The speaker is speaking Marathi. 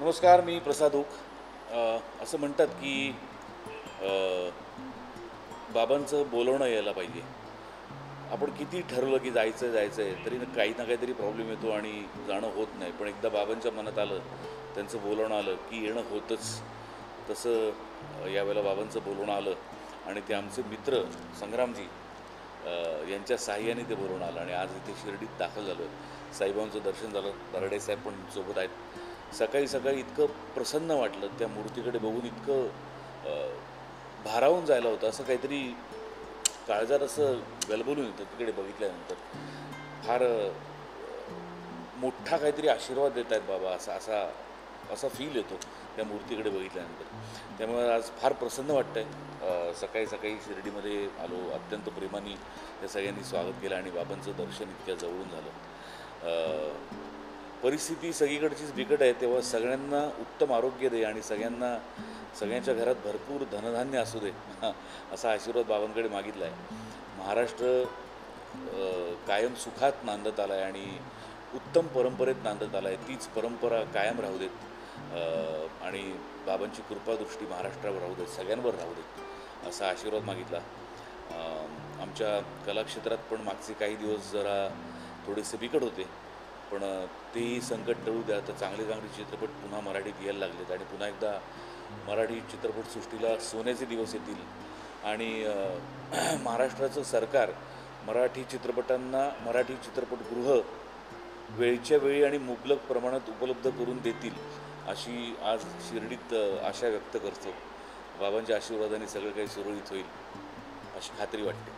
नमस्कार, मी प्रसाद ओक. असं म्हणतात की बाबांचं बोलवणं यायला पाहिजे. आपण किती ठरवलं की जायचं आहे तरी काही ना काहीतरी प्रॉब्लेम येतो आणि जाणं होत नाही. पण एकदा बाबांच्या मनात आलं, त्यांचं बोलवणं आलं की येणं होतंच. तसं यावेळेला बाबांचं बोलवणं आलं आणि ते आमचे मित्र संग्रामजी यांच्या साह्याने ते बोलवणं आलं आणि आज इथे शिर्डीत दाखल झालो आहे. साईबाबांचं दर्शन झालं. दराडे साहेब पण सोबत आहेत. सकाळी सकाळी इतकं प्रसन्न वाटलं, त्या मूर्तीकडे बघून इतकं भारावून जायला होतं. असं काहीतरी काळजात असं गलबलून येतं तिकडे बघितल्यानंतर. फार मोठा काहीतरी आशीर्वाद देत आहेत बाबा, असा असा असा फील येतो त्या मूर्तीकडे बघितल्यानंतर. त्यामुळे आज फार प्रसन्न वाटतं आहे. सकाळी सकाळी शिर्डीमध्ये आलो, अत्यंत प्रेमाने त्या सगळ्यांनी स्वागत केलं आणि बाबांचं दर्शन इतक्या जवळून झालं. परिस्थिती सगळीकडचीच बिकट आहे, तेव्हा सगळ्यांना उत्तम आरोग्य दे आणि सगळ्यांच्या घरात भरपूर धनधान्य असू दे, असा आशीर्वाद बाबांकडे मागितला आहे. महाराष्ट्र कायम सुखात नांदत आला आहे आणि उत्तम परंपरेत नांदत आला आहे. तीच परंपरा कायम राहू देत आणि बाबांची कृपादृष्टी महाराष्ट्रावर राहू देत, सगळ्यांवर राहू देत, असा आशीर्वाद मागितला. आमच्या कलाक्षेत्रात पण मागचे काही दिवस जरा थोडेसे बिकट होते, पण तेही संकट टळू द्या. तर चांगले चित्रपट पुन्हा मराठीत यायला लागलेत आणि पुन्हा एकदा मराठी चित्रपटसृष्टीला सोन्याचे दिवस येतील आणि महाराष्ट्राचं सरकार मराठी चित्रपटांना मराठी चित्रपटगृह वेळच्या वेळी आणि मुबलक प्रमाणात उपलब्ध करून देतील, अशी आज शिर्डीत आशा व्यक्त करतो. बाबांच्या आशीर्वादाने सगळं काही सुरळीत होईल अशी खात्री वाटते.